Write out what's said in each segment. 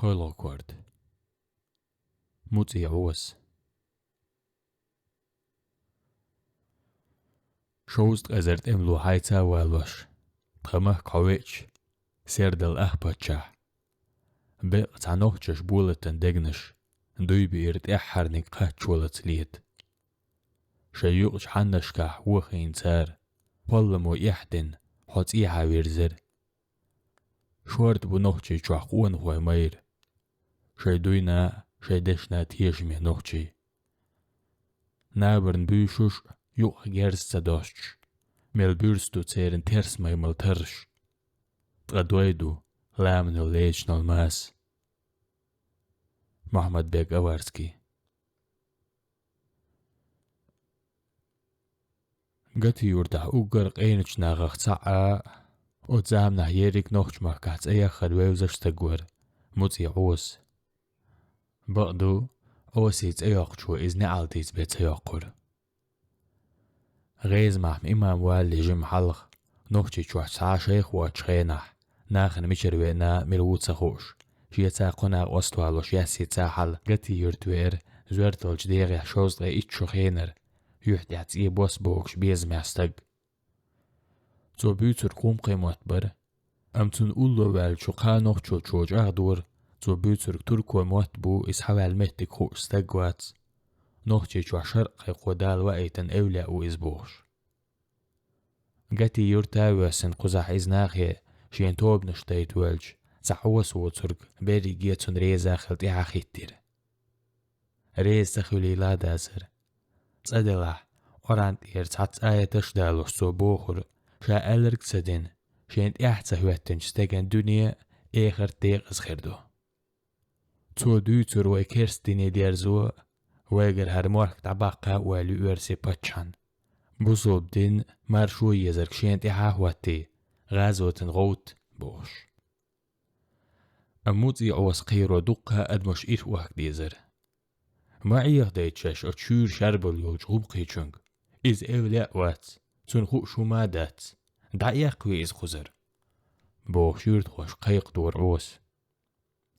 Koilokord. Mutsi عوس. شوست غزرت املو هايتا والوش. تخمه قويتش. سيردل أخبتشا. بيق تعنوحتش بولتن دقنش. دوي بيرت احر نقاتش ولت ليت. شيوقش حنشكا وخين سار. قلمو يحدن. حوت إيها ويرزر. شورت بنوحتش جوحقون هوي مير. شي دوينا شي دشنا تيشمي نوحتشي. نابرن بيشوش يوق جرس تدوشش. ميل بيرستو تيرن ترس ما يملترش. تغدويدو لامنو ليش نالماس. محمد بيك أوارسكي. قتي يورتح أوغر قينش ناغخ ساعة وتزام نحيريك نوخش محكات ايا خدويوزش تقور موتي عوس بقدو اوسيت اياقشو إز نعالتيت بيت اياقور غيز محم إمام والي جم حلق نوخشي شوح ساعة شيخ واتشخينح ناخن مشروينا ملوت سخوش شيتا قناق وستوالوش ياسي تاحل قتي يورتوير زويرتل جديغي حشوز غي إتشو خينر يحدي عتي بوس بوكش بيز ماستق تو بيوتر قوم قيمات بر أمتن أولو والشو قانوخ شو تشوج أغدور تو بيوتر تركو موت بو إسحوى المهتك خو استقوات نوخشي شو شرق قدال وقيتن أولا وإزبوش قتي يورتا واسن قزح إزناخي شين توب نشتايت والج سحوس وترك بيري جيتون ريزا خلطي عخيتير ريز تخولي لا دازر تصدلح ورانت إيرتحت آية تشدالوش سو بوخر شا ألرق سدين شين إحتا هواتن شتاقن دنيا إيخر تيق إزخيردو تو دوتر ويكيرستيني ديرزو ويقر هرمورك تباقا والي أرسي باتشان بوصوب دين مارشو يزرق شين إحا هواتي غازوتن غوت بوش أموتي عوس قيرو دقها أدمش إيش وحك ديزر ما عيخ دايتشاش أتشور شربل يوج غوبقي چونگ إز أولاء وات تنخو شما دات دعيق ويز خزر بوخ يورد خوش قيق دور عوس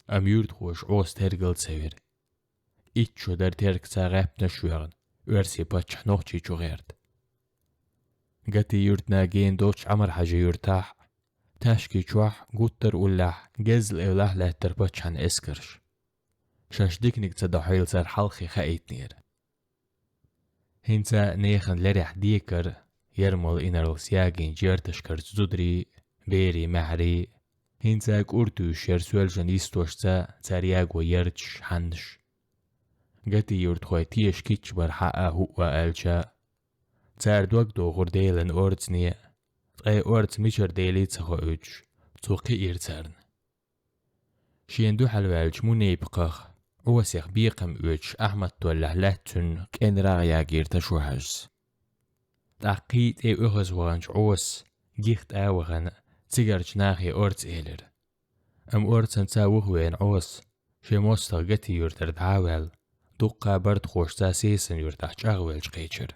أم يورد خوش عوس ترقل تسوير إتشو در ترك تاغاب نشوغن ورسي باتش نوخشي چو غيرد قتي يورد ناقين دوش عمر حاجة يورتاح تاشكي چوح قوتر ولاح جزل أولاح لا ترباتش عن اسكرش شاش ديكنيك تدحيل سار حلخي خايت نير هنسا نيخن لرح ديكر يرمل إنرل سياقين جيرتشكر زودري بيري محري هنسا كورتو شيرسوال جنيستوشتا تارياق ويرتش حندش قتي يورد خويتيش كيتش برحقا هو ألشا تار دوغدو غرديلن أورتني تغي أورت ميشر ديلي تخويتش توقي إيرتارن شيندو حلوالج موني بقاخ وسيخ بيقم اوش أحمد تولح لاتن كين راغيا غير تشوهجز تاقيت اي اوغز وغنج عوس جيخت آوغن تيجرج ناخي أورت إيلر أم أورتن تاوغوين عوس شي موستر قتي يورتر دعاوال دوقا برد خوش تاسيسن يورتاح جاغوالج قيتشر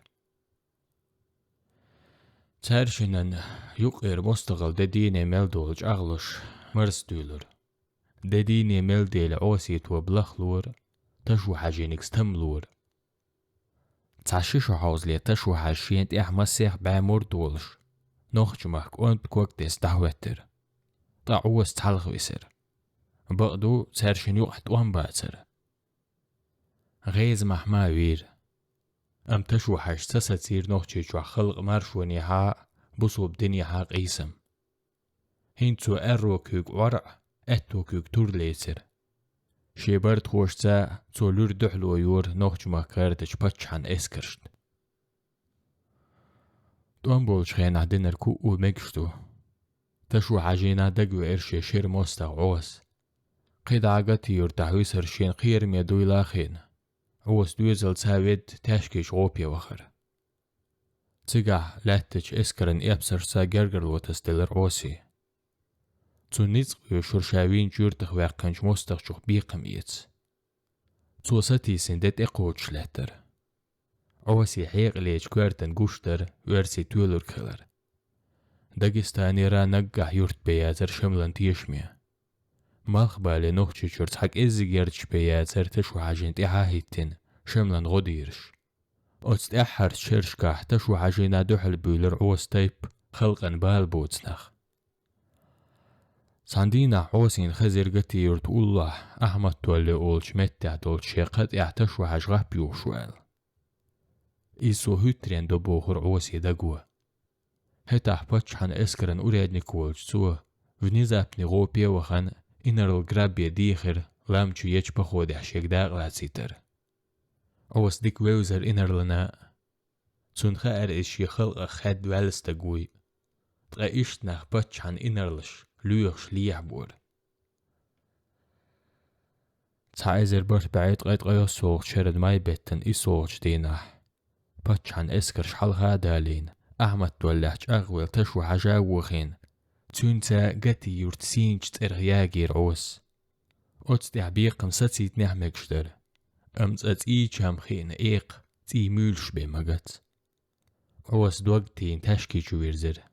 تارشنن يقير مستغل دديني ملدولج أغلش مرس دولر دديني ملديل عوسيت وبلخلور تشو حاجينكس تملور تعشيشو حوزلي تشو حاشينت احمسيخ بعمور دولش نوخش محك اونت كوك ديس دعوتر تعوز تحلغ ويسر بقدو تارشن يوحت وان باتر غيز محما وير ام تشو حاش تساتير نوخشي شو خلق مارشوني ها بصوب دنيا ها قيسم هنتو ارو كوك ورع اتو كوك تور ليسر شيبرت خوشتا تولور دحلو يور نوخش مكارتش باتشان اسكرشت دوان بولش خين عدنر كو ومكشتو تشو حاجينا دقو ارشي شير موستا عوس قيد عاقتي يور تحويسر شين قير ميدوي لاخين عوس دويزل تساويد تاشكيش غوبيا وخر تيقع لاتش اسكرن ابسر سا جرجر وتستلر عوسي تو نيزق يشرشاوين جورتخ واقنج مستخشوخ بيقم إيتس تو ستي سندت إقوتش لاتر عوسي حيق ليش كوارتن قوشتر ويرسي تولور كلر داقستاني را نقح يورت بياتر شملن تيشميا مالخ بالي نوخشي شورت حق إزيجيرتش بيا ترتش وحاجين تيحاهيتين شملان غديرش أتست أحر شرش كاحتش وحاجين دوحل بيولر عوس تايب خلقا بالبوتسنخ ساندينا عوسين خزير قتير تقول أحمد تولي أولش متع دول شيقات احتش وحاجغه بيوشوال إيسو هترين دو بوخر عوسي دقوة هتاح باتشحن اسكرن أريد نيكولش سوه ونزابني غوبيا وخان إنرل غرابيا ديخر لامچو يچ بخود حشيك داغ لاتسيتر أوس ديك ويوزر إنرلنا تون خائر إشي خلق خاد والستقوي تغايشت ناخ باتشحن إنرلش لويخش ليحبور تعايزر برت بعيد غايت غيو سوغ شرد ماي بيتن إيسوغش ديناح باتشحن اسكرش حلغا دالين أحمد تولحش أغويل تشو حاجا وخين تونتا قتي يورتسينج ترغياجير عوس أتستع بيقم ستيت نحمكشتر أمت إيجام خين إيق تي مولش بمجت عوس دوغتين تشكي جويرزر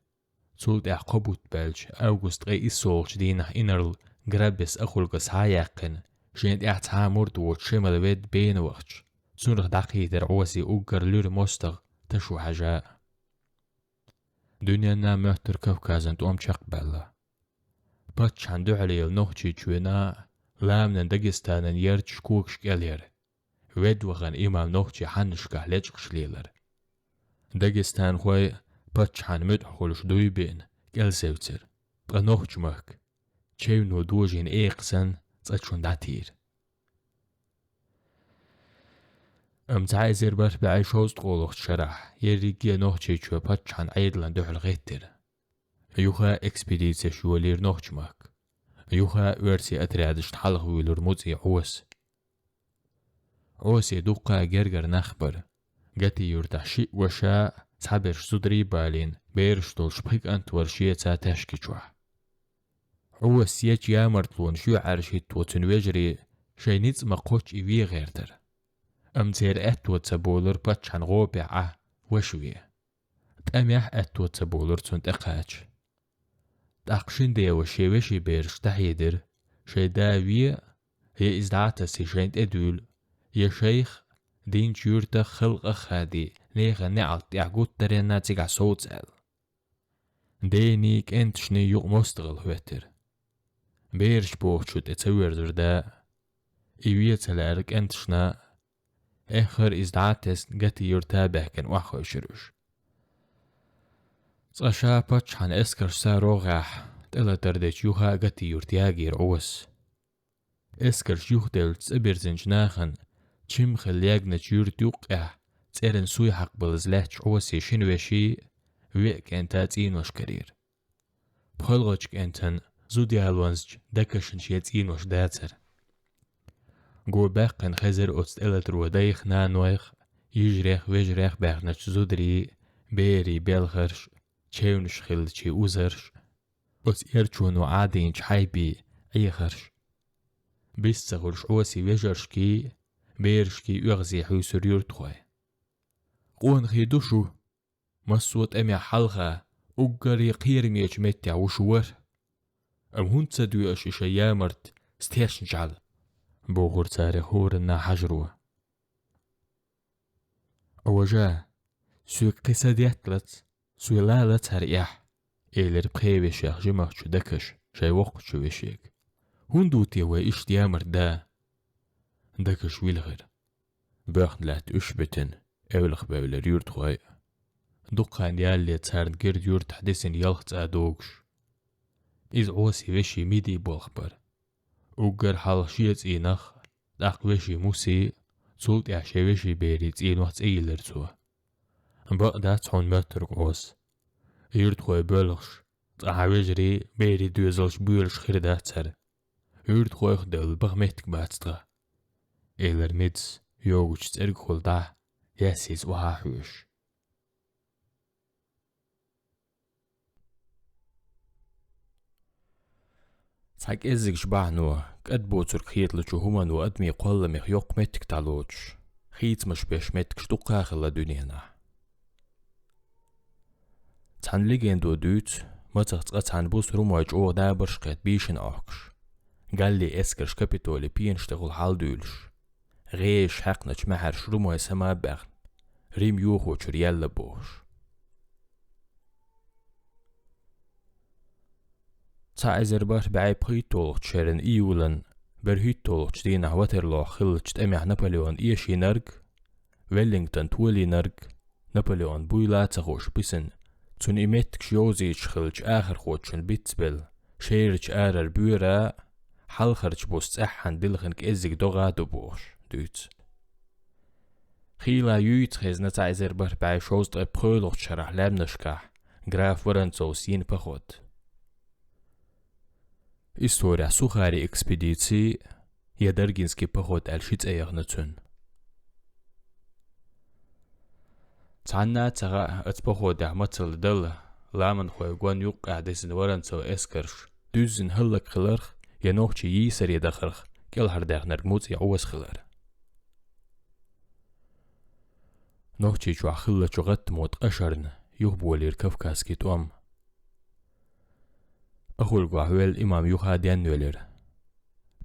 تولد قبوت بالج أوغست غي إسولش دينح إنرل غرابس أخلقس هايقن جيند تعامرد وشمل ويد بين وقت سنرخ دقيتر عوسي أوغر لور مستغ تشو حاجا دنيانا مهتر كوكازن توم شقبلا باتش عندو عليل نوخشي جونا لامنا داغستان يرتش كوكش قالير ويد وغن إيمال نوخشي حنشكه لجقش ليلر داغستان خوي باتش عن مدحولش دويبين قال سوتر بغا نوخش مهك تشيونو دوجين إيقسن تاتشون داتير تعايزر برت بعي شوز تقولوخ شرح يريقيا نوخشي جو باتش عن عيدلان دوحل غيتر يوخا اكسبيديتسي شوالير نوخش مهك يوخا ورسي أتريادش تحلق ويلور موزي عوسي دوقا جرجر نخبر قتي يرتح شيء وشاء تحبرش صدري بالين بيرش دول شبهك أنت ورشية تاشكي جوح عوس يج يامرتلون شو عرشيت وتنوجري شي نيز مقوش إيوي غيرتر أمتير أتو تبولر باتش عن غوبع وشوية تأميح أتو تبولر تنت أقاتش تأقشن دي وشي بيرش تحيدر شي داوية هي إزدعتسي شين أدول يا شيخ دين جورتا خلق خادي نيغا نعط يعقود ترينا تيقع صوت سأل دينيك انت شني يوق مستغل هوتر بيرش بوخشوت اتسوير دا إيوية لارك انت شنا اخر إزدعتس قتي يرتابه كان واخو شروش صاشا باتش عن اسكر ساروغاح تلا تردش يوها قتي يرتياجير عوس اسكر شيوخ دل تسبر زنجناخن تشم خلياج نتشير توقع تسيرن سوي حق بلزلاتش عوسي شنوشي ويك انتاتين وش كرير بخلغتش انتن زودي هالوانزج دكشن شيتين وش داتر قو باقن خزر أتسألت رودايخ نانويخ يجريخ ويجريخ باقنش زودري بيري بيلغرش تشيونش خلتشي اوزرش أتسيرچون وعادين حايبي ايخرش بيستغلش عوسي ويجرشكي بيرشكي اغزي حيسر يرتخوي قون خيدوشو مسوت امي حلغة اقري قيرمي اجمتع وشور ام هون تسدوي اشي شيامرت ستيشن جعل بوغر تاريخورنا حجروه اوجا سوي قصة دياتلت سوي لالت هريح إيلر بخيوي شيخ جمع شو دكش شي وقت شو وشيك هون دوتي وإيش ديامر دكش ويلغر باخن لات أشبتن أولخ باولر يورت خواي دقان يالي تسارن جرد يورت حدثن يلخت آدوغش إذ عوسي وشي ميدي بولخبر وقر حال شيت إينخ داق وشي موسي صولت إعشي وشي بيريت إين وقت إيلر توه بقدات عون ماترق عوس يورت خواي بولخش تعاوجري بيري دوزلش بولش خيردات سر يورت خواي خدل بغميتك باتستغ إيلر ميدس يوغش تسرق خلدا ياسيز وهاحوش تحك إزيك شبعنو قد بوتر خيط لجو همان وقدمي قول ميخ يوق ميتك تعلوش خيط مش بيش ميتك شتوقا خلا دنيانا تحن ليجين دو دوت ما تغتغت عن بوس رومواج او دابرش قيت بيشن اوكش قال لي اسكرش كابيتولي بينشتغل حال دولش غيش حقنش محر شرمو سما بغن ريم يوخو شريال لبوش تا ازربار بعي بخيتولغ شرن ايولن برهيتولغ دينا واترلو خلج تأميح نابليون ايشي نرق ويلينغتون تولي نرق نابليون بويلا تخوش بسن تون ايمتك شيوزيش خلج آخر خوتشن بيتسبل شيرج آرر بيورا حال خرج بوست احان دلخنك ازيك دوغا دوبوش دوت خيلا يويت خزنة تا ازربار بعي شوز دقى بخيلوغ شرح لامنشكاح غراف ورنسو سين بخود История сухари экспедиции Ядыргинский поход әлшіт әйіғнытын. Цанна цаға үт похода матылдыл ламын қойгуан юқ әдесін варансау эскірш дүзін хыллық қылырх яноқчы есір едіқырх кел хардағнар мұз яуыз қылыр. Ноқчы чуа хыллы чуғат мұт қашарын юқ болыр Кавказский туам. أقول قهوة إمام يخادين نولر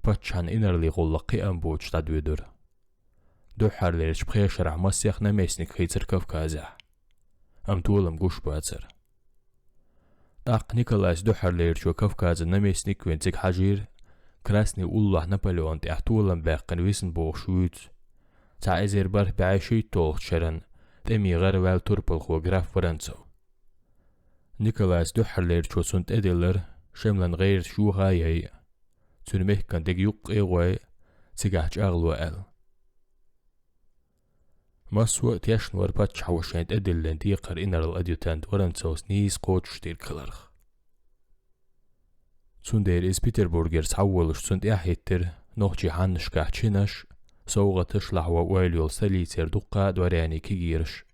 باتشان إنرلي غلقي أنبوش تدويدر دو حرليرش بخيشرع مسيخ نميسنك خيتر كفكازة أم طولم قوش باتر داق نيكولاس دو حرليرش وكفكازة نميسنك وينتك حجير كراسني الله نابليون تحتولم باقن ويسن بوغشويت تا إزيربار بعيشي طولغ شرن تمي غير وال تربلخ وغراف فرنسو نيكولاس دو حرليرش وسنت إدلر شملن غير شو هاي تنمه كان دق يق إيغوي تقاحج أغلو أل مسوء تيشنور باتش حوشين أدلن ديقر إنر الأديوتانت ورنسوس نيس قوتش دير كلرخ تندير إز بيتربورغر تحولش تند إحيتر نوخجي حانش كاحشينش سوغة تشلح وويليول سليتر دقا دوراني كيجيرش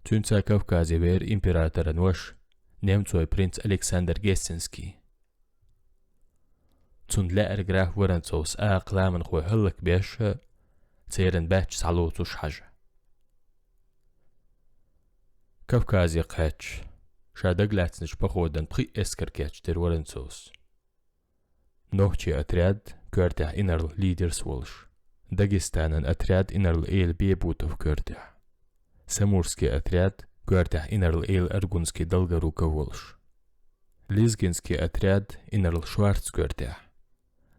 تنسا كافكازي بير إمبراطر نوش نيمتوي برنس ألكسندر جيسنسكي تون لأر جراف ورنسوس أقلامن خوي هلك بيش تيرن باتش سالوتوش حاجة كافكازي قاتش شادق لاتنش بخودن بخي اسكر كاتش تير ورنسوس نوخشي أترياد كورتح إنرل ليدرز ولش داغستانن أترياد إنرل إيل بيبوتوف كورتح سامورسكي أترياد كورتح إنرل إيل أرغونسكي دلغاروكا ولش ليزغينسكي أترياد إنرل شوارتس كورتح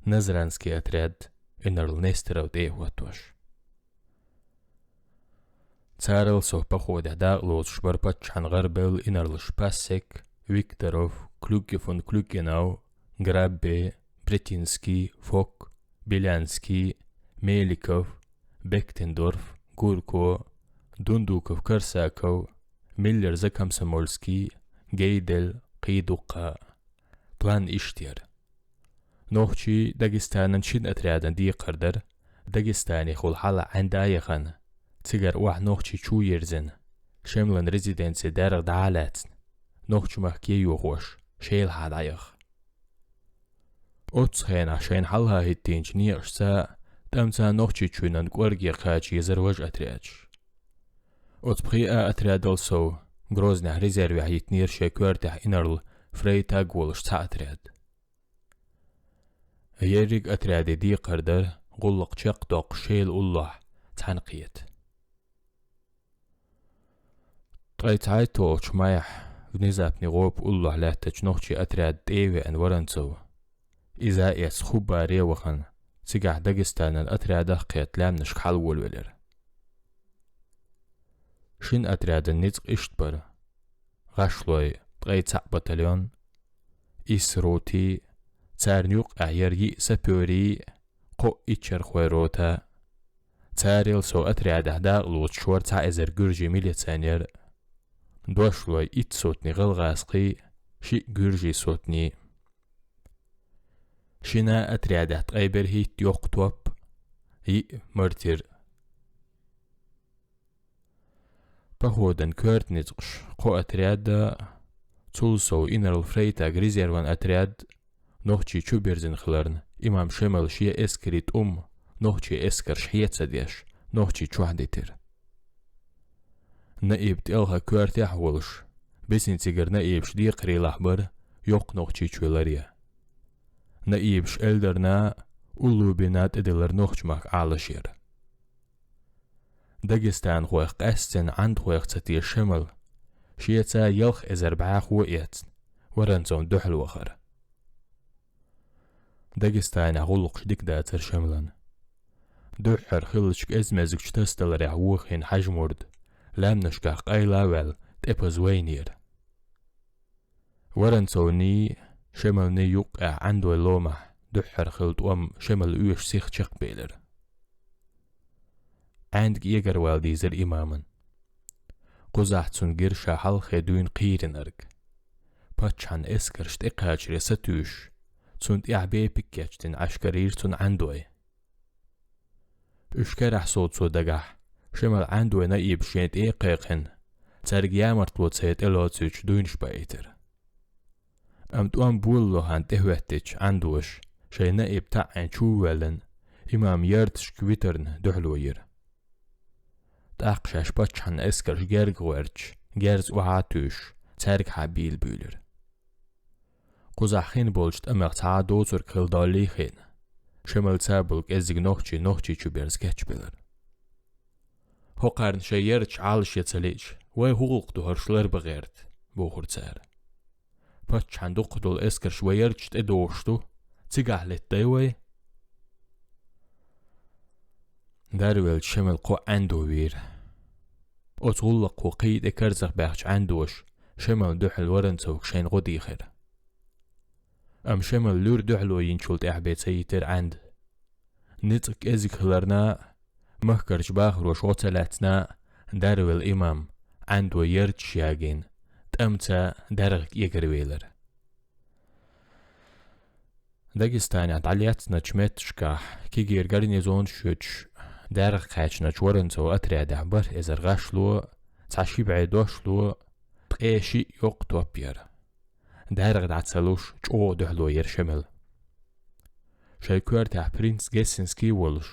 نزرانسكي أترياد إنرل نيستراو ديهواتوش تسارل سوف بخودح داغلوز شبرباتش عن غربل إنرل شباسك فيكتروف كلوكيفون كلوكيناو غرابي بريتينسكي فوك بيلانسكي ميليكوف بيكتندورف غوركو دوندوكوف كرساكو ميلر زكام سمولسكي جيدل قيدوقا بلان إشتير نوخشي داغستانن شين أتريادن دي قردر داغستاني خول حالا عندايخن تيجر واح نوخشي شو يرزن شملن ريزيدنسي دارغ دعالاتن نوخشي مخكي يوغوش شيل حدايخ أتسخين عشان حالها هتينج نيرش سا تمسا نوخشي چوينن قورگي قاچي يزروج أتريادش أتبخي أتريادل سو غروزنه ريزيروي هيتنير شاكوارتح إنرل فريتا قولش تا أترياد يريق أترياد دي قردر غلق شاق دوق شيل الله تحنقيت طغيت عايتو شمايح ونزابني غوب الله لا تجنوخشي أترياد ديوي أن ورنسو إذا إيس خوبا ريوخن سيقاح داغستان الأترياد قيت لامنش كحال والولر شين أترياد النزق إشتبر غاشلوي طغيت ساق بطليون إسروتي تارنيوق أعيري سبوري قو إتشر خويروتا تاريل سو أترياد أهداغ لوت شور تا إزر جورجي ميليتانير دوشلوي إت صوتني غلغاسقي شي جورجي صوتني شنا أترياد تغيبر هيت يوقتوب هي مرتر بخودن كورت نزقش قو أترياد تولسو إنرل فريتا غريزيروان أترياد نوخشي چو برزن خلرن إمام شمال شيا اسكريت نوخشي اسكر شحيات سديش نوخشي چو حديتر نائب تلها كورت يحولش بسين تيجر نائب شدي قري لحبر يوق نوخشي چو لاريا نايبش إلدرنا أولو بنات إدلر نوخجمك على شير داغستان خويخ قاستن عند خويخ تتير شمل شيتا يلخ إزربعاخ وإيت ورنزون دحل وخر داغستان غلق شديك داتر شملن دحر خلشك إزمزك شتستل رعوخين حجمورد لامنشكا قايلا ويل تبز وينير ورنزوني شملني يوقع عندو اللومة دحر خلط شمل اوش سيخ شق بيلر عندك يقر والديزر إمامن قزحت سنجر شاحل خدوين قيرنرك باتشان اسكرشت اقاج رستوش تسند اعبي بكيجتن عشكرير تن عندوي اشكرح صوت صدقح شمل عندوي نايب شينت ايقيقن تارق يامرت وطسيت الواتسوش دوينش بايتر امتوان بولو هان تهوهتش عندوش شي نايب تعين شوولن امام يردش كويترن دحلوير تاقشاش باتشان اسكرش جارق ويرش جارز وعاتوش تارق حبيل بولر قزحين بولشت امق تا دوزر كلدالي خين شمل تابلك ازيق نوخشي چوبيرز كاتش بلر هو قارن شيرش عالش يتسليش وي هوق دو هرشلر بغيرت بوخور تسار باتشان دوقدول اسكرش ويرش تدوشتو تيقح للتايوي دارويل شمل قو عندو وير أطولق وقيد اكرزق باخش عندوش شمل دحل ورنسوك شين غدي خير ام شمل لور دحلو ينشولت احبيت سيتر عند نتك ازيك خلرنا مهكرش باخر وشوتلاتنا دارويل امام عندو يرتش ياجين تأمتا دارغ يقرويلر داغستان عند علياتنا چمتشكاح كي غير غارنيزون شوتش دارغ خاچنا چورنسو اتريا دعبر ازر غاشلو تعشي بعيدوشلو بقيشي يوق توبير دارغ دعتسلوش چو دهلو يرشمل شايكوار تاح برينس جيسنسكي ولش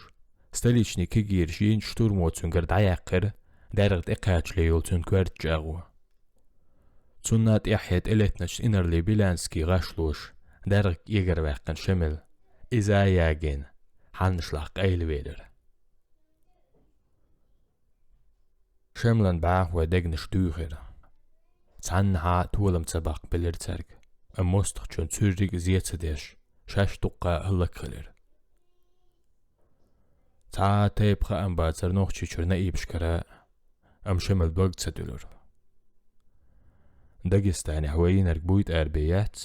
ستاليشني كي غير شين شتور موتسون غرد عياقر دارغ اقاچ ليولتون كوار جاغو تونات احيات الاتنش انرلي بيلانسكي غاشلوش دارغ يقر واقن شمل إذا ياجين حنشلق قيل ويلر شملن باع ودقنش دوغر تعنها تولم تباق بلرترق اموستخ چون توريق زيتدش شاش دقا هلك خلر تا تيبخا ام باتر نوخشي چرنا ايبشكرا ام شمل بوغ تدولر داغستاني هوايين ارقبويت اربيات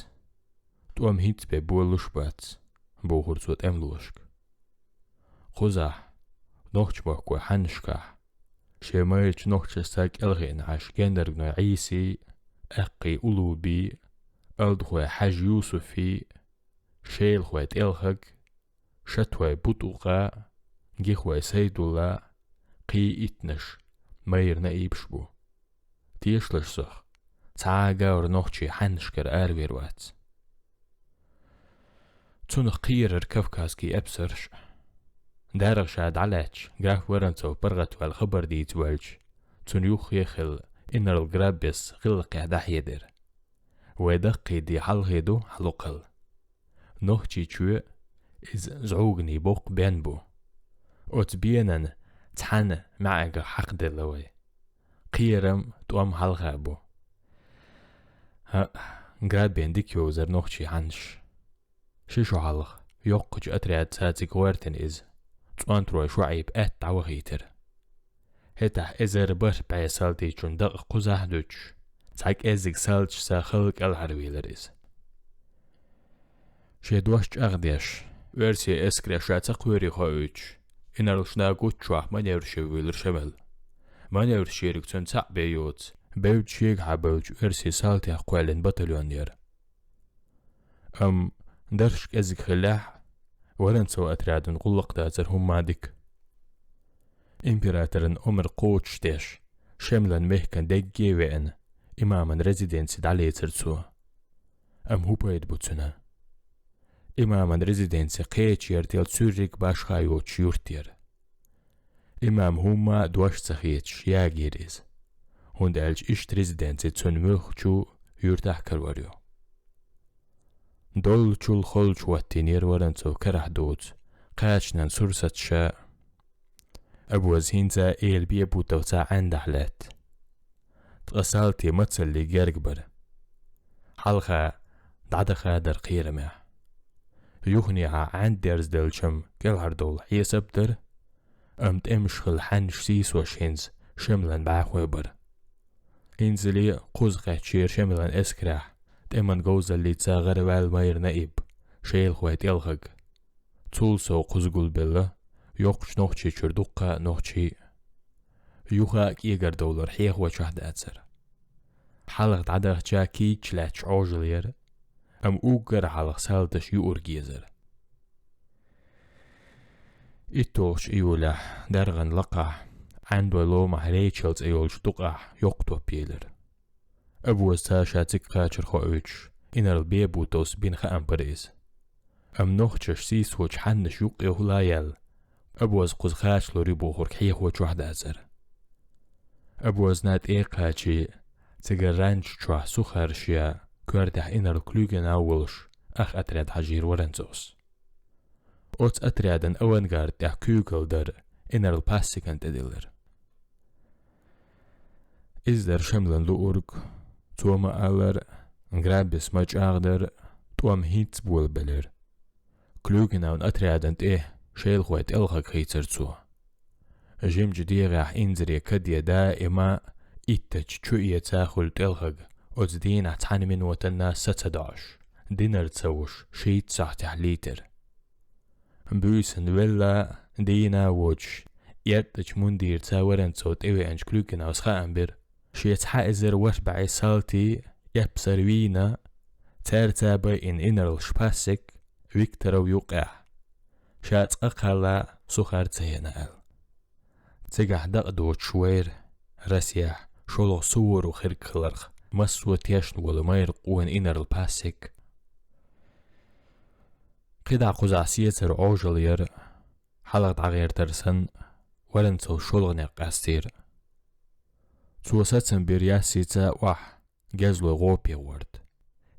توام هيت ببولوش بات بوخور صوت املوشك قزح نوخش بوكو حنشكاح شمايلش نوخش ساك الغين عاش جندرقنا عيسي اقي أولوبي الدخوي حاج يوسفي شيل خوات الخق شتوي بطوقا جيخوي سيدولا قي اتنش مير نايبشبو تيشلش صخ تعاقا ورنوخشي حنشكر آرويروات تون قير كفكاسكي أبسرش دارغ شاد علاتش قاف ورنتو برغت والخبر دي توالج تون يوخ يخل إن الغرابس غلقه دحيدر ودقي دي حلغيدو حلقل نوخشي چو إز زعوغني بوق بينبو أتبينن تحن معاق حق دلوي قيرم توام حلغابو غرابين ديكيو زر نوخشي عنش ششو حلغ يوقج أترياد ساتي كوارتن إز تسوانتروي شعيب تعوغيتر هتح إزر بر بايسالتي چون دق قزح دوش تاك إزيك سالج ساخلق الحرويلر إز شيدوش أغديش ورسي إسكري شاتق وري خواهوش إنالشنا قوتشوح من يرشويلر شمل من يرشيرك تون تاق بيوت بيوت شيك حبوش ورسي سالتي أقوالين بطليونير درشك أزيك خلاح ورنسو أتراد نقلق دازر هم مادك إمبراطرن أمر قوتش ديش شملن مهكن دقي وين إمامن ريزيدنسي دالي ترسو هو بايد بوتسنا إمامن ريزيدنسي قيتش يرتيل سوريك باش خايوتش يورتير إمام هما دوش سخيتش ياغيريز هندالج إشت ريزيدنسي تسون ملخ چو يورتاح كرواريو دول چول خلچ واتینیر ورنتو کرح دوت قاشنا سرسة شاء أبوز هينزا إيل بيبو توتا عند حلات تغسالتي متصل لي جرقبر حلقة دعدخا در قيرمه يغنيها عند درز دلشم كالهر دول حيسب در أمت امشخل حنش سيس وشينز شملن باحوبر إنزلي قوزقة شير شملن اسكراح تمن جوز اللي تساغر والمير نائب شيل خوات يلغق تولسو قوزقل بلا يوقش نوخشي شردوقة نوخشي يوغا كيغر دولار حيخ وشهد أتسر حلق عدغ جاكي تشلاتش عوجلير أم أوغر حلق سالتش يور جيزر إتوش إيولا درغن لقح عندو لو محريتشلت إيولش دقح يقطو بيلر أبوز تاشا تقاچر خوش إنر البيبو توس بين خام بريز أم نوخشش سيس وش حنش يقيو هلايل أبوز قزخاش لو ريبو خوركحيه وش وحد أزر أبوز نات إيقاتشي تقرانش شوح سخرشيا كوردح إنر كلوغن أولش أخ أتريد حجير ورنزوس أوت أتريدن أوانغارد دح كوغل در إنر الباسيكن تدلر إزدر شملن لؤرق توما ألر نغرابس مج أغدر توام هيتس بول بلر كلوغن أون أتريدن شيل خوات إلغاق خيتر تو جيم جديغاح إنزري كديا دائما إتج چوئية تاخل تلغاق أزدين أتحاني من وطننا 16 دينر تسوش شيت صح تحليتر بوسن ولا دينا ووش يرتج مندير تاورن صوت إيوي أنج كلوغن أوس خامبر شيت حائزر وشبعي سالتي يبصر وينا ترتابي إنر الشباسك ويكتر ويوقع شات أقلا سخر تهينال تقح دقدو شوير رسيح شولو صور وخير خلرخ مسوت يشن ولمير قوان إنر الباسك قدع قزع سيتر عوجلير حلقت عغير ترسن ولنسو شولغني قاستير توساتن برياسي تا وح جازلو غوبي ورد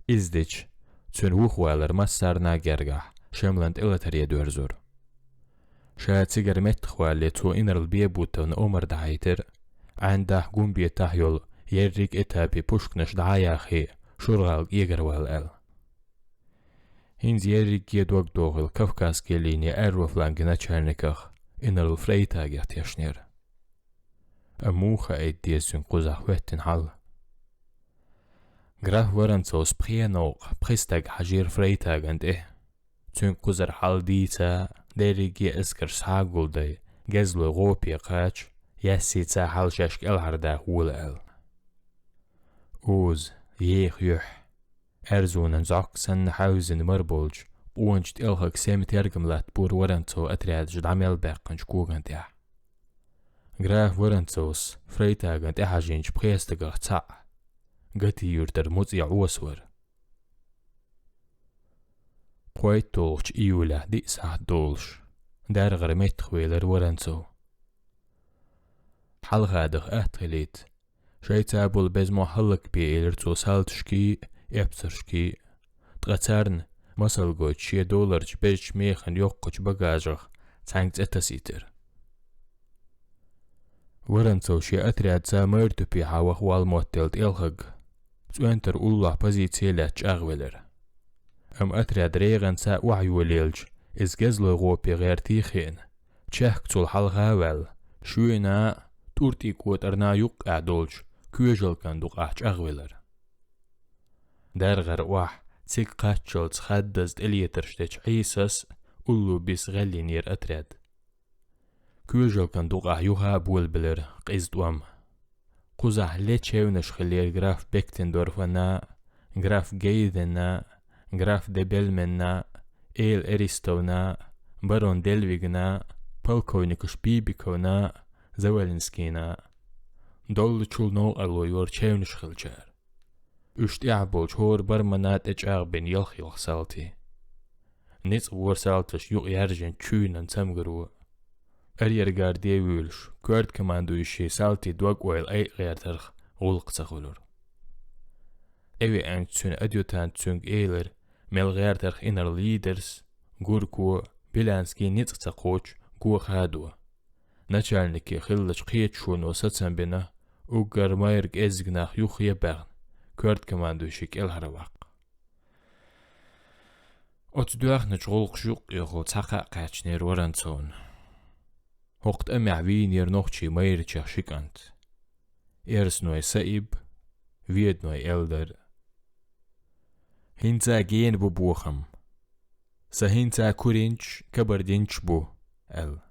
إزديش تون وخوالر مسارنا جرگح شملند إلتريا دورزور شاید سيجر متخوالي تو إنر البيبوتون أمر دعيتر عنده قوم بيتاهيول يريك إتابي بوشكنش دعاياخي شرغال يجر والأل هنز يريك يدوك دوغل كفكاس كيليني أروفلانجنا تشارنكخ إنر الفريتا جات يشنير أموخا إيديسون قزح ويتن حل غراف ورنسوس بخيانوق بخيستاق حجير فريتا جند تون قزر حال ديتا ديريجي اسكر ساقول دي جزلو غوبي قاچ ياسي تا حال شاشك الهردا ولا اوز يخ يح ارزونن زاكسن حوزن مربولج وانجت الهك سيمت يرقملات بور ورنسو اترياد جد عميل باقنج كوغن تيح غراف ورنسوس فريتا جند حاجينج بخيستاق تا قتي يردر موزي عوسور قويت دولش إيولا دي ساعة دولش دار غرميت خويلر ورنسو حل غادغ أهتليت شايتابو البزمو حلق بيئلر تو سالتشكي إبسرشكي تغتارن مسل قوت $6 بيش ميخن يوقج بقاجغ تانكت اتسيتر ورنسو شي أترياد زامرتو بيحا وخوال موتلت إلغق تونتر الله بزيتيلاتش أغويلر أم أتريد ريغن سا وعيو ليلج إز جزلو غوبي غير تيخين تشهك تول حلغاوال شوينا تورتي كوت أرنا يوقع دولج كويجل كان دوقعش أغويلر دار غر واح تيك قاتشل تخدزد إليترشتش عيسس أولو بيس غلينير أتريد كويجل كان دوقع يوها بولبلر قيزد وام قزح ليتشيونش خلير غراف بيكتندورفنا غراف جيدنا غراف دبلمنا إيل إريستونا بارون دلويغنا بالكوينيكوش بيبيكونا زوالنسكينا دول تشول نو ألو يور تشيونش خلجار اشت اعبوش هور برمانات اجاغ بين يلخ يلخ سالتي نيس وور سالتش يوغ يارجن تشوينن تمغرو أرير غار ديويلش كورد كماندو يشي سالتي دوغ ويل أي غير ترخ غلق تخولور ايوه انت تون اديوتان تونغ ايلر ملغير ترخ إنر ليدرز غوركو بلانسكي نتقوش غو خادو نچالنكي خلش قيت شون وستسن بنا وقر مايرك ازغناخ يوخي بغن كورد كماندو شيك الهرواق أتدوخ نجغلق شوق يغو تاقا قاچنير ورانتون وقت أمعوين يرنوخشي مايرچخ شيكانت إرس نوي سايب ويد نوي إلدر هنتا جين ببوخم سهنتا كورينش كبردينش بو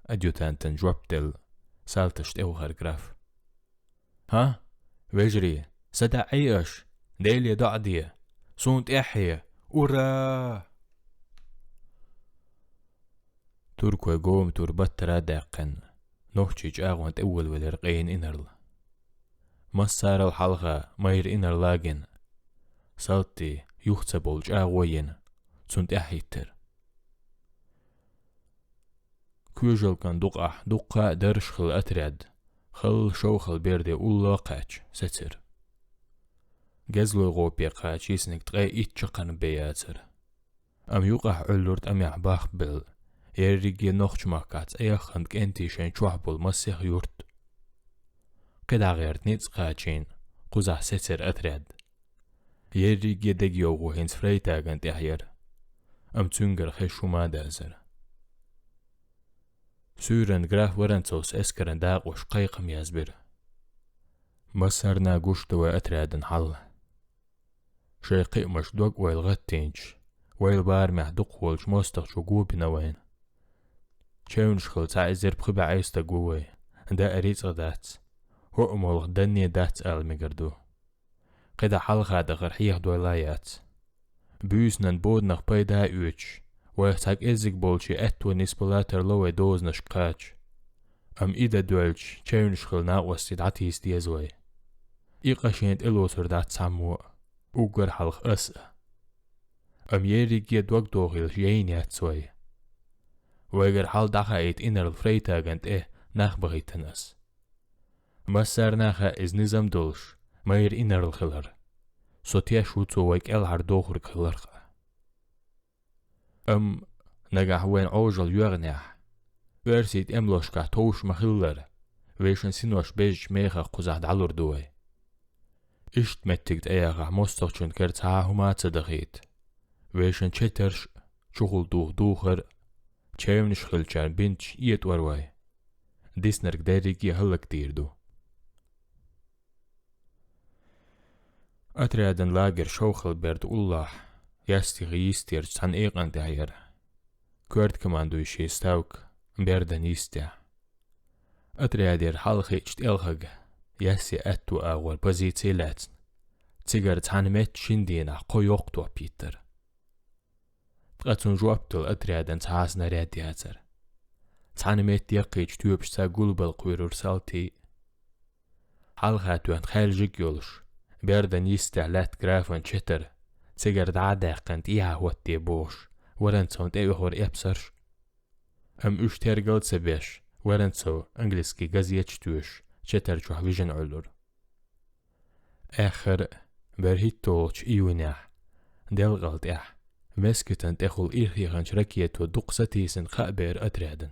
أديوتانتن جوابتل سالتشت اوهر جراف ها وجري سدا عيش ديلي دعدية صونت احيا ورا تركو قوم تربت رادقن نوحجيج اغوانت اول ولرقين انرل مسار الحلقة ماير انر لاجن سالتي يختبولج اغوين صونت احيتر كوجل كان دقة درش خل أتريد خل شوخل بيردي أولا قاچ ستر جزلو غوبي قاچ يسنك تغي إتشقن بياتر أم يوقع علورت أم يعباخ بل يريجي نوخش ماكات أيخنك انتي شين شوحبول مسيح يورت قدا غيرت نيت قاچين قزح ستر أتريد يريجي دقيوغو هنس فريتاغن تحير أم تنگر خشو ما دازر سورن جراف ورنتوس اسكرن داقوش قيقم يزبر مسرنا قشتو أترادن حل شيقي مش دوق ويلغتينش ويل بار محدوق والش مستخ شقو بنوين شاونش خلط عايزر بخبع عيستا قوي دا أريد غدات هو أمولغ دنيا دات المقردو قدا حلقة دغر حيح دولايات بيوسنن بودنخ بيدا اوش ويحتاج إزيك بولشي أتو نسبولاتر لوي دوز نشقاج أم إيدا دولش تشاونش خلنا وستيد عتيس ديزوي إيقاشينت إلوتر دات سامو وقر حلق أسأ أم يريجي دوق دوغيل جينيات سوي ويقر حال داخايت إنر الفريتاغنت ناخ بغيتنس مسار ناخا إز نظام دولش ماير إنر الخلر سوتيا شوتو ويك الهر دوغر خلرخ نجح وين عوجل يغنح ورسيت املوشكا توش مخلر ويشن سينوش بيج ميخا قزح دعلور دوي اشت متكت ايغا مستخشن كرتها هما تصدقيت ويشن چترش شغل دوخر چايمنش خلچان بنش ايت ورواي ديسنرك داريكي هلك ديردو اتريادن لاجر شوخل برد الله يستي غيستير تان ايقان داير كورد كماندو يشي ستاوك بردن يستيع اتريادير حلقي اجت الغغ يسي اتو اول بزيتي لاتن تيجر تان ميت شندينا قو يوقتو بيتر تغتون جوابتل اتريادن تحاسنا رادياتر تان ميت يقيج توبش تا قلبل قويرور سالتي حلقاتو ان خالجيك يولش بردن يستيع لات جرافون چتر تيجر دعداقنت إيها هوتي بوش ورنتون تأيوهور إبسرش أم اشترقلت سبيش ورنتو انجلسكي غزيتش توش چتر جوح فيجن علور آخر برهيت طولش إيونيح دلغلت مسكتن تأخل إيخيغنش ركيتو دقستيسن خابير أترادن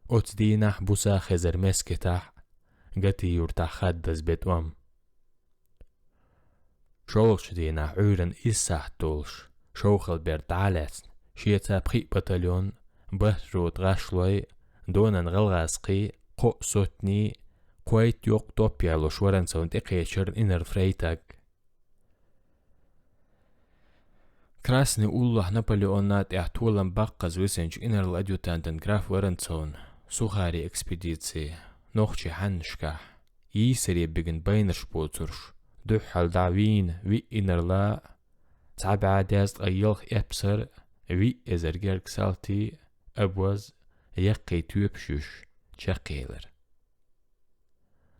أتدينح بوسا خزر مسكتاح غتي يورتاح خدز بيتوام شولش دينا عورن إساح دولش شوخل بيرد عالاتن شيتا بخي بطليون بهرود غاشلوي دونن غلغاسقي قو سوتني قويت يوق توبيالو شورن سونت إقيشر إنر فريتاق كراسني الله نابليونات احتولن باقز ويسنج إنر الأديوتانتن جراف ورنسون سوخاري إكسبيديتسي نوخشي حنشكاح يسري بيجن بينش بوترش دوحل دعوين وي إنر لا تعبع دازت أيلخ إبسر وي إزرجرك سالتي أبوز يقي توبشوش شاقيلر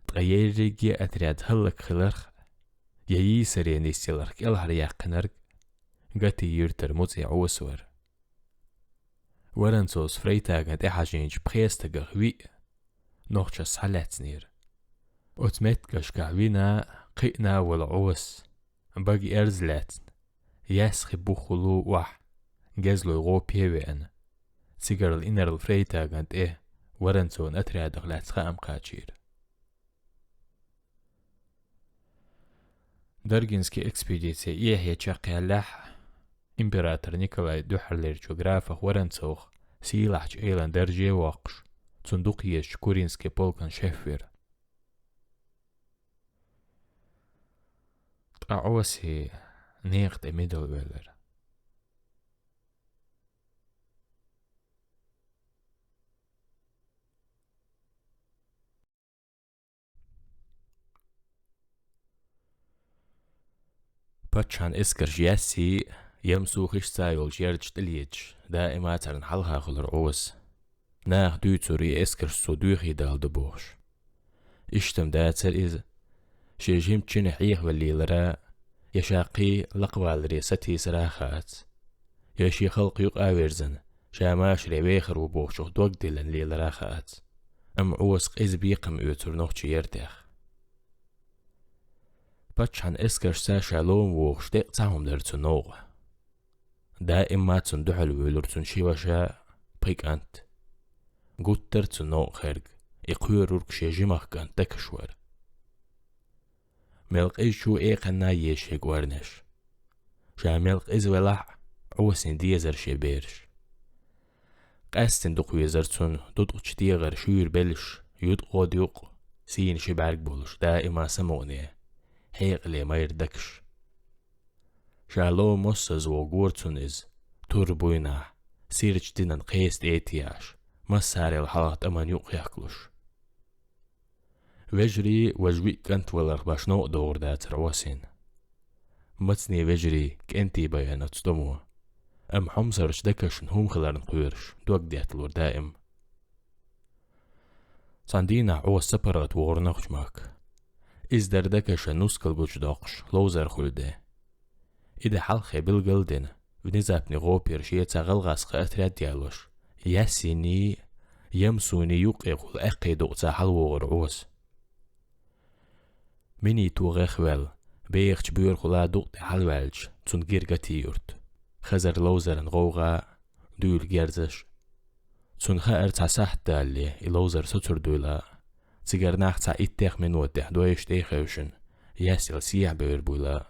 تغير ريجي أتريد هلك خلرخ يسري نيستيلرك إلهر يقنرك غتي يرتر موزي عوسور ورنسوس فريتاغن إحاجينج بخيستغ وي نوخش سالاتنير أتمتكش كعوينا قينا والعوس باقي أرزلاتن ياسخي بوخلو وح جزلو يغو بيوين سيجر الإنر الفريتا قانت ورنسون أتري دخلات خام قاتشير درجنسكي إكسبيديسي هي تشاقي اللح إمبراطور نيكولاي دوحرلير جوغرافخ ورنسوخ سيلاحج إيلان درجي واقش صندوق يش كورينسكي بولكان شفير تقعوسي نيقت ميدل ويلر باتشان اسكر جياسي يمسوخش سايول جيرج تليج دائما ترن حلها خلر عوس ناخ دوتوري اسكر صدوخي دال دبوش اشتم داتر إز شيجيم تشنحيخ والليلرا يشاقي لقوال ريستي سراخات يشي خلق يق آويرزن شاماش ريويخر وبوخشوخ دوك دلن ليلراخات عوس قيز بيقم اوتر نوخش يرتاخ باتشان اسكر ساشا لوم ووخش ديق تاهم درتو نوغ دائما تندحل ويلرتون شيواشا بيك أنت قوتر تنوغ خيرج يقيرورك شيجيمخ كان تكشور ملق إيشو إيقنا يشيق ورنش شا ملق إز ولح عوسين ديزر شبيرش قاستن دق ويزرتون دودق تشتيغر شوير بلش يدقو ديوق سين شبارك بولش دائما سموني حيق لي ما يردكش شالو موسز وغورتون إز توربوينا سيرج دينن قيست ايتياش مساري الحلقة أمان يوق يحكلوش وجري وجوي كنت ولر باش نوق دور داتر واسين متني وجري كنتي بيانا تستمو أم حمصرش دكش نهم خلال نقويرش دوك دياتلور دائم صندينا عوز سبرات وغرناخش ماك إز در دكش نوسكل بوش داقش لوزر خلده إذا حلقي بالقلدن ونزابني غوبير شيتا غلغاس خاترات ديالوش ياسيني يمسوني يقيقل أقي دوقتا حلوغر عوز مني توغيخ ويل بيخش بيور خلا دوقتي حلوالج تنجير قتيورت خزر لوزرن غوغا دول جرزش تون خائر تساح دالي إلوزر ستر دولا تيجر ناخ إتيخ من ودح دويش ديخوشن ياسيل سيح بير بولا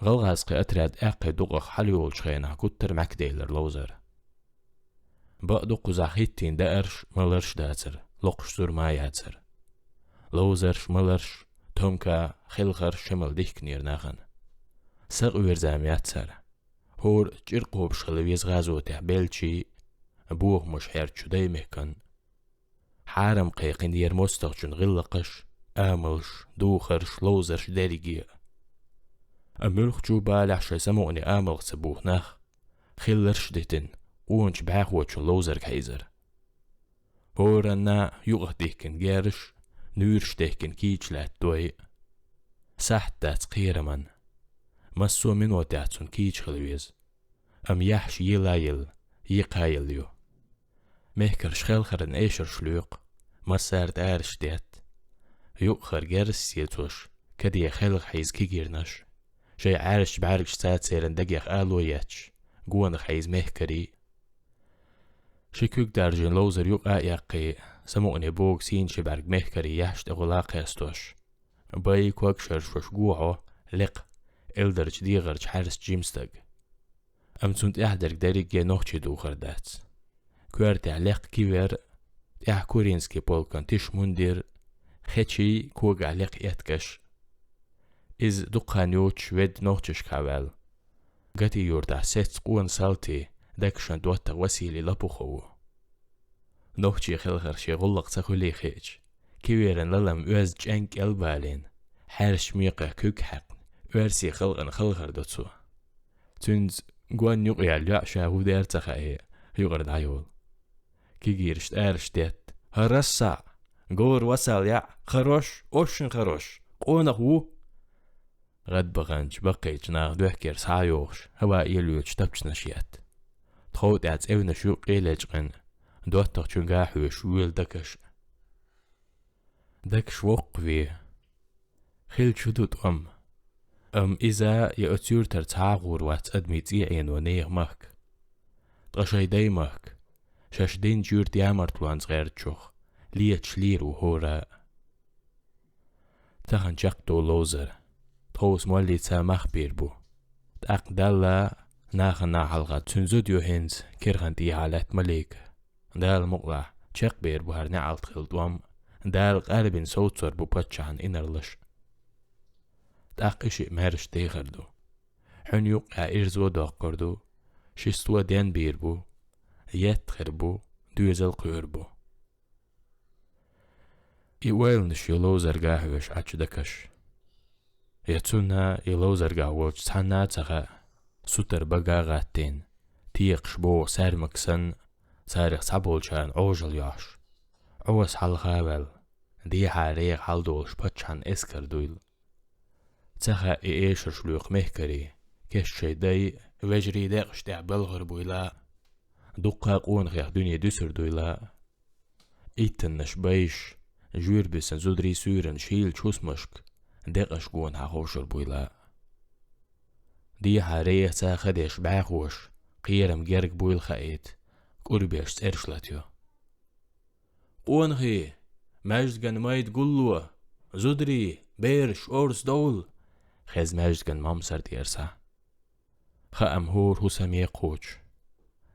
غلغاس قاترات أقي دوغخ حلوغل شخينا كتر مكديلر لوزر بقدو زاخيتين دارش ملرش داتر لقش زور ما ياتر لوزرش ملرش تومكا خلخر شمل ديك نير ناخن ساق ويرزام ياتر هور جرقو بشخلويز غازو تحبيلشي بوغ مش حيرتشو دايمكن حارم قيقين دير مستغجن غلقش آملش دوخرش لوزرش داريجي أملخ جو بالحش سموني آملخ سبوخ ناخ خلرش ديتن وونش باخوتشن لوزر كايزر هورنا يوغ ديكن جارش نورش ديكن كيچلات دوي ساحتات قيرمان مسو من وداتون كيچ خلويز أم يحش يلايل يقايليو مهكر شخلخرن ايشر شلوق مسار دارش ديت يؤخر جارس سيلتوش كدي خلق حيز كيجيرنش شي عارش بعارش سات سيرن دقيق آلو ياتش قوان حيز مهكري شكوك دارجن لوزر يوقع يقي سموني بوغ سين شبارك مهكري يحشت اغلاق يستوش باي كوك شرشوش قوعو لق الدرج ديغرج حارس جيمستق أم تونت احدرك داريك ينوخشي دوخر دات كوارت علق كيوير اح كورينسكي بولكان تيش مندير خيتشي كوغ علق يتكش إز دقان يوتش ود نوخشش كاوال قاتي يورتع سيت قوان سالتي داكشان دوتا وسيلي لبوخو نوخشي خلغر شي غلق تخولي خيج كيويرن للم اوز جانك البالين حارش ميقا كوك حق وارسي خلغن خلغر دوتسو تونز قوان يقيا اليعشا هو دير تخاية يغرد عيول كي جيرشت ارش ديت هرسا قور وصل يع خروش اوشن خروش قونا هو غد بغانج بقيت ناغ دوحكير سايوش هوا يلوش تبش نشيات تخوت عز اونا شو قيلجغن دوتر چونگاح وشويل دكش وقفي خيل شدود إذا يأتير ترتاغور وات أدميتي عين ونيغ مك تغشي داي مك شاشدين جور ديامرت وان صغير تشوخ ليه شلير وهورا تخن جاقتو لوزر تخوص مولي تا مخبير بو تاق دالا ناخنا حلقة تنزود يوهنز كيرغن دي حالات مليك دال مقلع جاق بير بو هرنا عالت خلطوام دال قاربين صوتور بو باتشان إنرلش تاق إشي مهرش تيغردو حن يوقع إرزو داقردو شستوا دين بير بو يتخر بو دوزل قير بو إيوال نش يلو زرقاهوش عجدكش يتسونا يلو زرقاهوش تحنا تغا سوتر بقا غاتين تيقش بو سار مكسن سارق سابول شان عوجل ياش عوس حال غابل دي حاريق حال دولش باتشان اسكر دويل تغا إيشر شلوق مهكري كش شيداي وجري داقش تعبل غربويلا دقا قون غير دنيا دوسر دويلا إيتن نشبايش جوير بسن زودري سورن شيل شوس مشك داقش قون هاخوشر بويلا دي حاريه تاخدش باخوش قيرم جرق بويل خايت قربيش ترشلاتيو قون غي ماجدگن مايد قلوا زودري بيرش أورس دول خز ماجدگن مامسر ديرسا خام هور حسام يقوش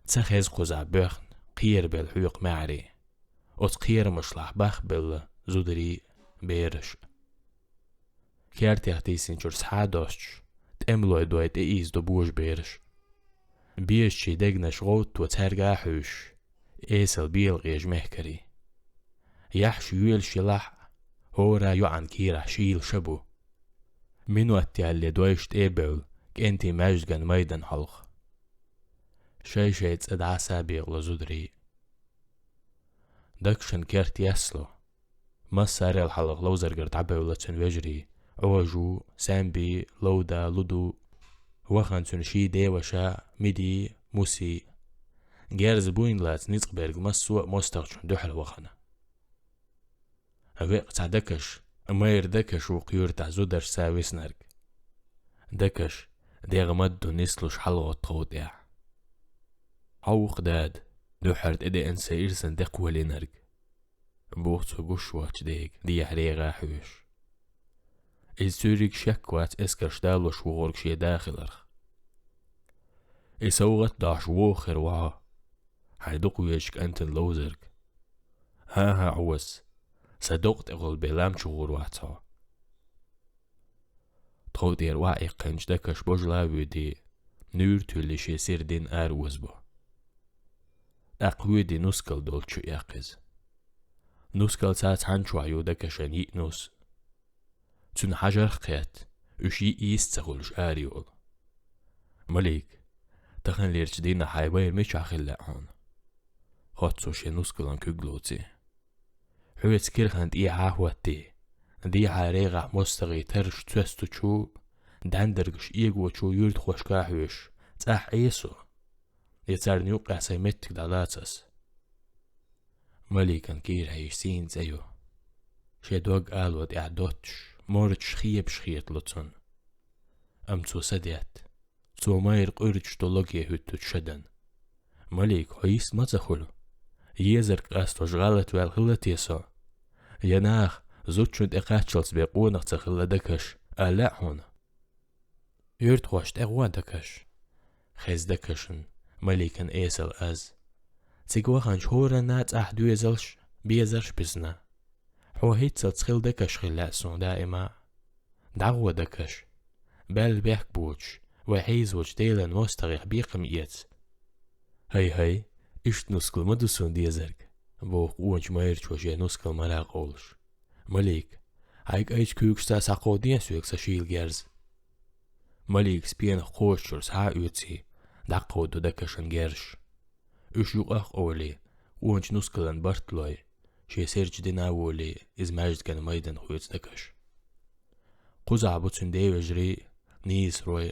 تخز قزع بخن قير بالحيق معري أت قير مشلح بخ بل زودري بيرش كارتي اختيسين جرس حادوش تأملوي دويت إيز دو بوش بيرش بيش شي دقنش غوت وترقا حوش إيسل بيل غيج مهكري يحش يويل شلح هورا يوعن كيرح شيل شبو منو اللي دويشت إيبول كنتي ماجدگن ميدن حلق شي شيت ادعسا بيغلو زودري دكشن كارت يسلو مساري الحلق لو زرقر تعبولتن وجري عوجو سامبي لودا لودو وخانتون شي دي وشا ميدي موسي جارز بوين لات نيتقبرق مسوء مستغشن دوحل وخنا أبيق تعدكش أمير دكش وقيور تعزودر ساويس نرق دكش ديغ مدو نسلوش حلوة طوضيع حوق داد دوحرت إدي أنسى إرسن دق ولي نرق بوغتو قشوات ديق دي حريغا حوش السوريك شكوات اسكرش دالوش وغورك شي داخلرخ إسوغت داش ووخر وها حيدوق ويشك أنتن لوزرك ها عوس صدقت اغل بلام شغور واتها تخودير واعي قنج دكش بجلا ودي نور تولي شي سيردين آروز بو أقويدي نسكل دولشو ياقز نسكل سات هنشو عيو دكشن يئنوس تون حجر قيات وشي إيست تغلش آريول مليك تخن ليرش دينا حيباير ميش عخل هون خاطسو شي نسكلان كوغلوتي حويت كيرخند إيه عاهواتي دي حاريغا مستغي ترش توستو چو دندرگش إيغو چو يورد خوشكاهوش تاح إيسو يتار نيوقع سيمتك دالاتس مليكن كير هيشسين زيو شدوغ آلود إعدوتش مورتش خيب شخيط لطن تو سديات تو ماير قرج دولوغي هتو تشدن مليك هيس ما تخلو يزرق أستوش غالت والغلت يسو يناخ زوتشند إقاتشلس بيقونق تخل دكش ألا هون يرد خوشت إغوان دكش خيز دكشن مليكن إيسل أز تيقوخان شهورا نات أحدو يزلش بيزرش بزنا حو هيتسل تخل دكش خلاسون دائما دعوة دكش بل بيحك بوش وحيز وش ديلن مستغيح بيقم إيت هاي إشت نسكل مدوسون ديزرق بوق وانش مايرش وشي نسكل ملاق أولش مليك هايك ايش كوكستا ساقودين سويك ساشيل جارز مليك سبين خوشرس ها اوتسي داقودو دكشن جارش اش يوقاق اولي وانش نسكلن بارتلوي شي سيرج دينا اولي از ماجد كان مايدن خويت دكش قوزع بوتسن دي وجري نيس روي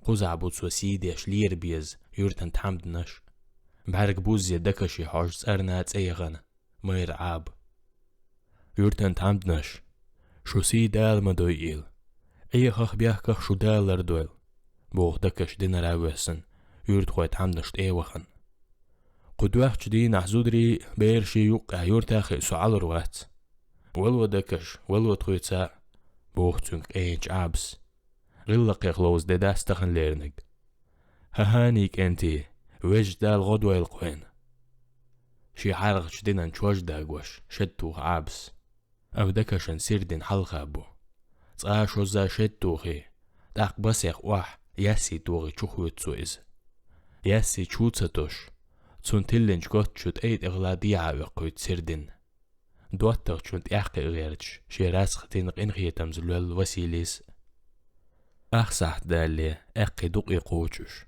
قوزع بوتسو سيدي اشلير بيز يورتن تحمدنش بحرك بوزي دكشي حاجز ارنات ايغن مير عاب يورتن تحمدنش شو سي دال مدويل خخ بيحكخ شو دالر دويل بوغ دكش دينر اوسن يورد خويت عمدشت وخن قدوخ دي نحزودري بيرشي يوقع يورتاخي سعال روات ولو دكش ولو تخويتسا بوغ تونك اينش عابس غلق يخلوز دي داستخن ليرنج ههانيك انتي ويج دال غدوة القوين شي حارغ شدينا نشوش داقوش شدتوخ عابس او دكشن سيردين حلقة بو تقاشو زا شدتوخي داق بسيخ واح ياسي توغي چوخوي تسويز ياسي چوتساتوش تون تلنج قط شد ايد اغلادية وقويت سيردين دواتر چونت احقي غيرتش شي راسخ تينق انخي تمزلوال وسيليس اخصح دالي اقي دوقي قوچوش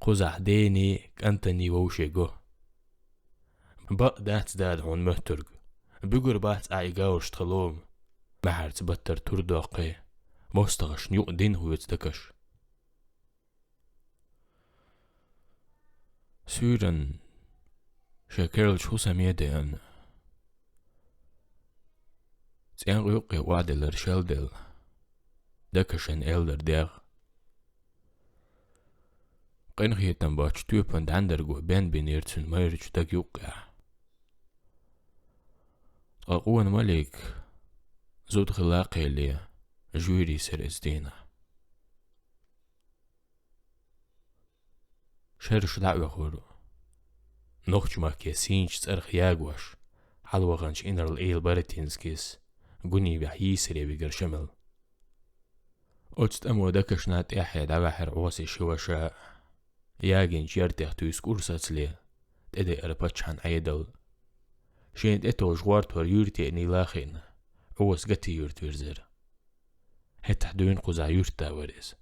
قزح ديني كانتني ووشيقو بق دات داد هون مهترق بقر بات اعيقاوش تخلوم محرت بطر تردوقي مستغش نيوق دين هو يتدكش سورن شاكرل شو سميدين تيان غيوقي وعد الرشالدل دكشن إلدر ديغ قنخي تنباش توبند عندرقو بين بنيرتن ميرج دك يوقع قاقوان ملك زود خلاقي لي جويري سر ازدينا شرش دعوة خورو نوخش ماكي سينش تسرخ ياقوش حلوغانش إنر الإيل بارتينسكيس قوني بحيي سري بيقر شمل قلت أمو دكش نات إحيد عواحر عواسي شواشا ياقين جيرتيخ تويس كورسات لي تدي أرباتش عن عيدل شين اتو جوارتور يورتي اني لاخين عواس قتي يورت ورزر هت حدوين قزع يورتا ورز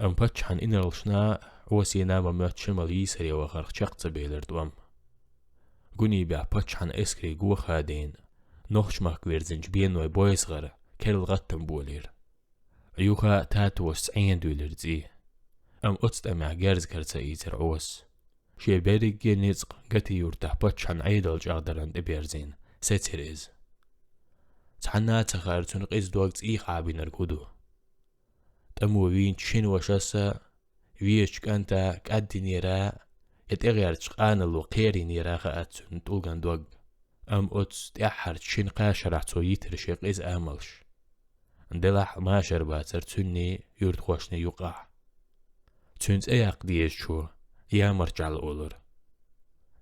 أم باتش عن إنر الشنا عواسي ناما مات شمال يسري وخرق شاقت بيلر دوام قوني بيع باتش عن اسكري قوة خادين نوخش ماك ويرزنج بينوي بويس غر كيرل غتم بولير عيوخا تاتو $90 زي أم أتستمع جارز كرسا إيزر عوس شي بيريك نزق قتي يورتح باتش عن عيدل جاغدران إبيرزين ستر إز تحنا تخار تنقيز دوغت إيخ عابين الكودو تمو وين تشين وشاسا ويش كانتا كادي نيرا يتغير تشقان الوقيري نيرا خااتسون تولغان دوغ أم أتس تأحر تشين قاشر عطو يترشيق إز آملش اندلح ما شربات سرتوني يورد خوشني يوقع تونت اياق ديش شو يا مرجع الأولر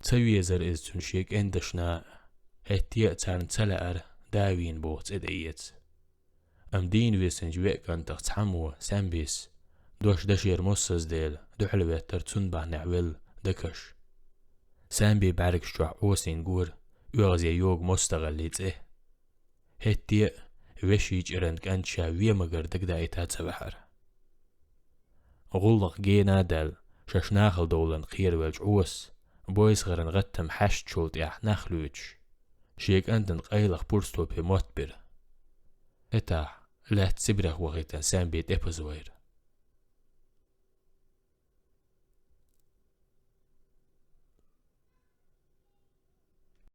تسوي زر إز تنشيك اندشنا هتيا تان تلأر داوين بوت إدئيت أم دين ويسن جويك كان تختحمو سامبيس دوش دشير مصص ديل دوحلوات ترتون بح نعويل دكش سامبي بارك شوع عوسين قور يغزي يوغ مستغليت إيه هتيا وشيج إرند كانشا ويمغر دقدايتات سبحر غلق جينا دل شاشناخل دولن خير والجعوس بويس غرن غتم حشت شولت يح نخلوج شيك أنتن قيلق بورستو بموت بير هتا لا تسبرخ وغيتا سامبيت إبزوير